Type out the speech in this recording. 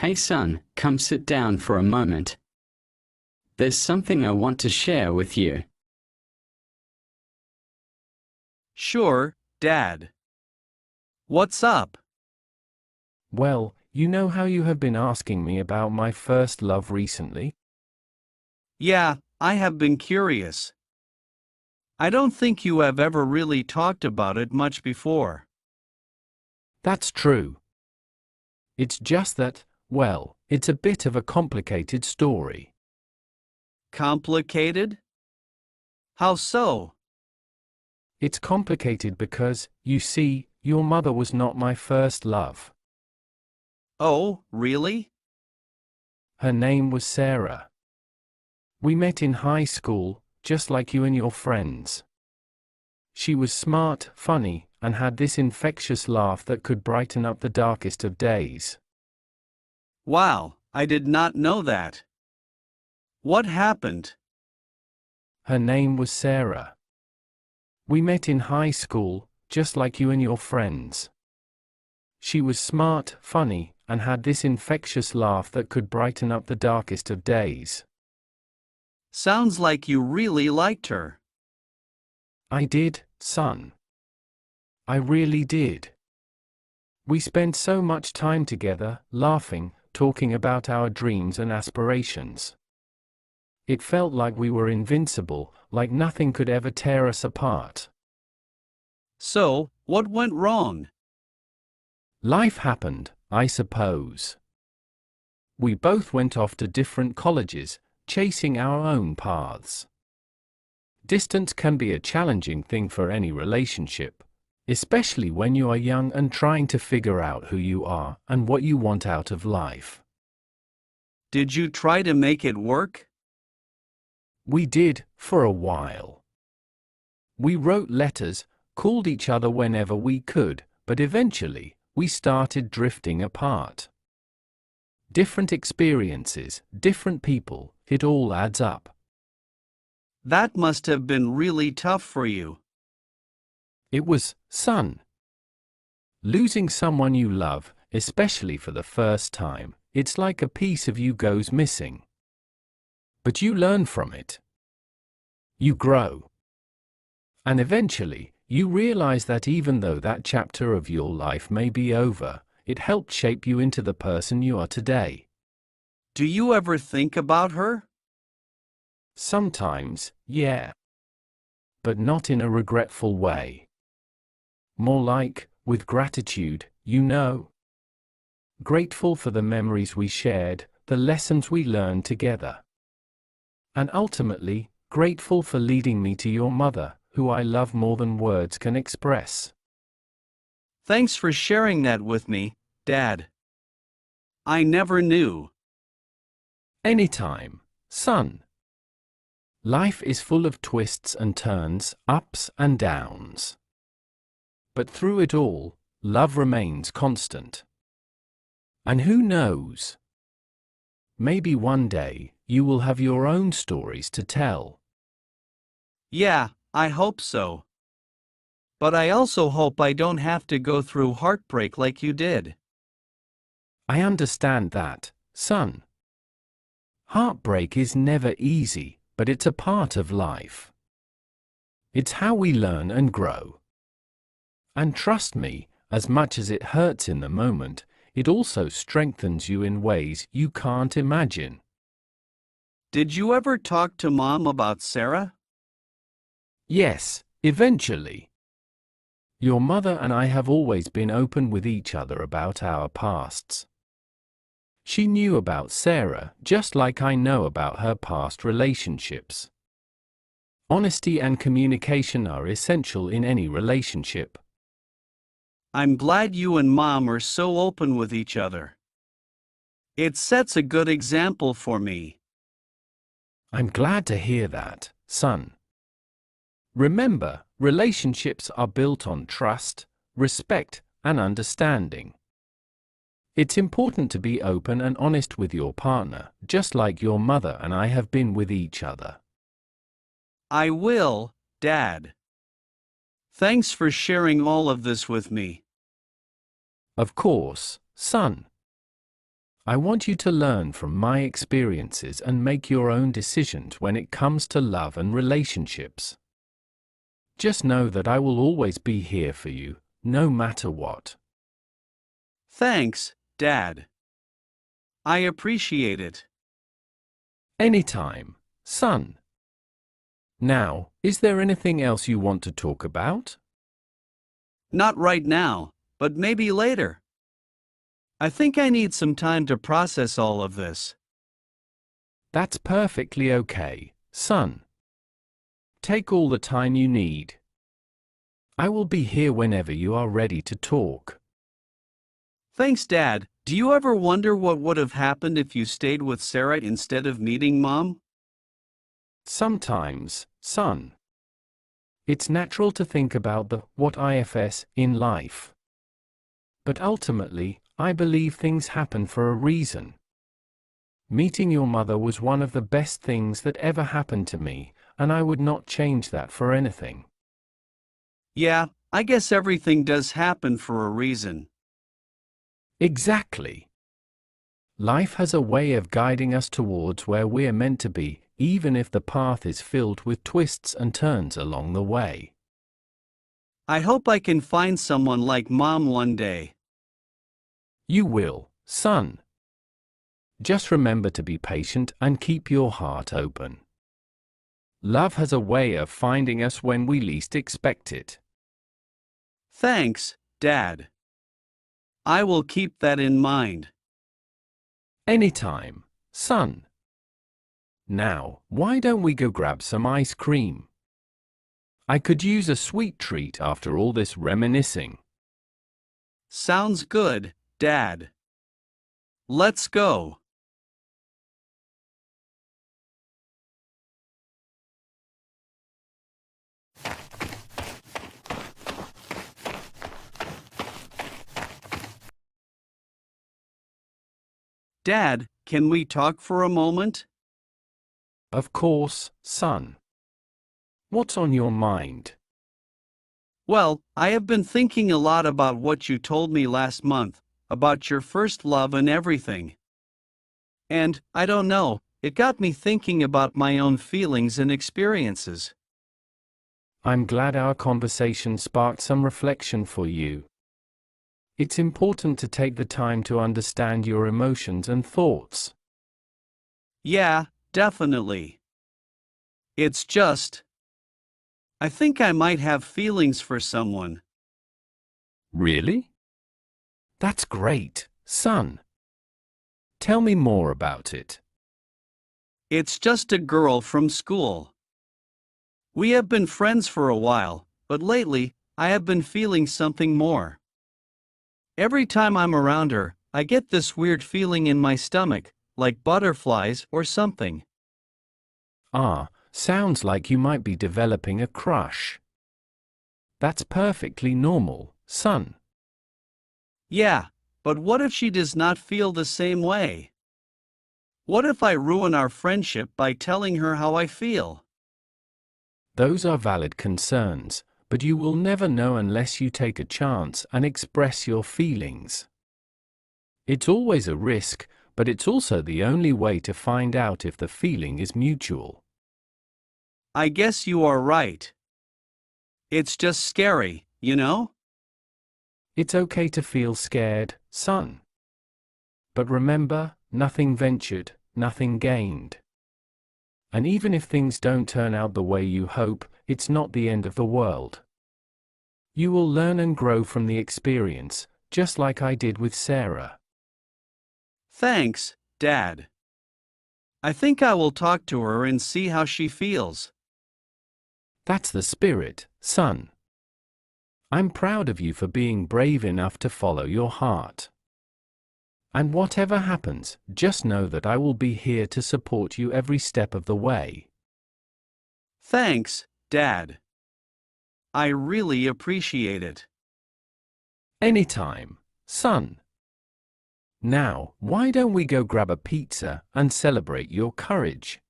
Hey son, come sit down for a moment. There's something I want to share with you. Sure, Dad. What's up? Well, you know how you have been asking me about my first love recently? Yeah, I have been curious. I don't think you have ever really talked about it much before. That's true. It's just that, well, it's a bit of a complicated story. Complicated? How so? It's complicated because, you see, your mother was not my first love. Oh, really? Her name was Sarah. We met in high school, just like you and your friends. She was smart, funny, and had this infectious laugh that could brighten up the darkest of days. Wow, I did not know that. What happened? Her name was Sarah. We met in high school, just like you and your friends. She was smart, funny, and had this infectious laugh that could brighten up the darkest of days. Sounds like you really liked her. I did, son. I really did. We spent so much time together, laughing, talking about our dreams and aspirations. It felt like we were invincible, like nothing could ever tear us apart. So, what went wrong? Life happened, I suppose. We both went off to different colleges, chasing our own paths. Distance can be a challenging thing for any relationship, especially when you are young and trying to figure out who you are and what you want out of life. Did you try to make it work? We did, for a while. We wrote letters, called each other whenever we could, but eventually, we started drifting apart. Different experiences, different people, it all adds up. That must have been really tough for you. It was, son. Losing someone you love, especially for the first time, it's like a piece of you goes missing. But you learn from it. You grow. And eventually, you realize that even though that chapter of your life may be over, it helped shape you into the person you are today. Do you ever think about her? Sometimes, yeah. But not in a regretful way. More like, with gratitude, you know. Grateful for the memories we shared, the lessons we learned together. And ultimately, grateful for leading me to your mother, who I love more than words can express. Thanks for sharing that with me, Dad. I never knew. Anytime, son. Life is full of twists and turns, ups and downs. But through it all, love remains constant. And who knows? Maybe one day, you will have your own stories to tell. Yeah, I hope so. But I also hope I don't have to go through heartbreak like you did. I understand that, son. Heartbreak is never easy, but it's a part of life. It's how we learn and grow. And trust me, as much as it hurts in the moment, it also strengthens you in ways you can't imagine. Did you ever talk to Mom about Sarah? Yes, eventually. Your mother and I have always been open with each other about our pasts. She knew about Sarah just like I know about her past relationships. Honesty and communication are essential in any relationship. I'm glad you and Mom are so open with each other. It sets a good example for me. I'm glad to hear that, son. Remember, relationships are built on trust, respect, and understanding. It's important to be open and honest with your partner, just like your mother and I have been with each other. I will, Dad. Thanks for sharing all of this with me. Of course, son. I want you to learn from my experiences and make your own decisions when it comes to love and relationships. Just know that I will always be here for you, no matter what. Thanks, Dad. I appreciate it. Anytime, son. Now, is there anything else you want to talk about? Not right now, but maybe later. I think I need some time to process all of this. That's perfectly okay, son. Take all the time you need. I will be here whenever you are ready to talk. Thanks, Dad. Do you ever wonder what would have happened if you stayed with Sarah instead of meeting Mom? Sometimes, son. It's natural to think about the what ifs in life. But ultimately, I believe things happen for a reason. Meeting your mother was one of the best things that ever happened to me, and I would not change that for anything. Yeah, I guess everything does happen for a reason. Exactly. Life has a way of guiding us towards where we're meant to be, even if the path is filled with twists and turns along the way. I hope I can find someone like Mom one day. You will, son. Just remember to be patient and keep your heart open. Love has a way of finding us when we least expect it. Thanks, Dad. I will keep that in mind. Anytime, son. Now, why don't we go grab some ice cream? I could use a sweet treat after all this reminiscing. Sounds good, Dad. Let's go. Dad, can we talk for a moment? Of course, son. What's on your mind? Well, I have been thinking a lot about what you told me last month, about your first love and everything. And, I don't know, it got me thinking about my own feelings and experiences. I'm glad our conversation sparked some reflection for you. It's important to take the time to understand your emotions and thoughts. Yeah, definitely. It's just, I think I might have feelings for someone. Really? That's great, son. Tell me more about it. It's just a girl from school. We have been friends for a while, but lately, I have been feeling something more. Every time I'm around her, I get this weird feeling in my stomach, like butterflies or something. Sounds like you might be developing a crush. That's perfectly normal, son. Yeah, but what if she does not feel the same way? What if I ruin our friendship by telling her how I feel? Those are valid concerns, but you will never know unless you take a chance and express your feelings. It's always a risk, but it's also the only way to find out if the feeling is mutual. I guess you are right. It's just scary, you know? It's okay to feel scared, son. But remember, nothing ventured, nothing gained. And even if things don't turn out the way you hope, it's not the end of the world. You will learn and grow from the experience, just like I did with Sarah. Thanks, Dad. I think I will talk to her and see how she feels. That's the spirit, son. I'm proud of you for being brave enough to follow your heart. And whatever happens, just know that I will be here to support you every step of the way. Thanks, Dad. I really appreciate it. Anytime, son. Now, why don't we go grab a pizza and celebrate your courage?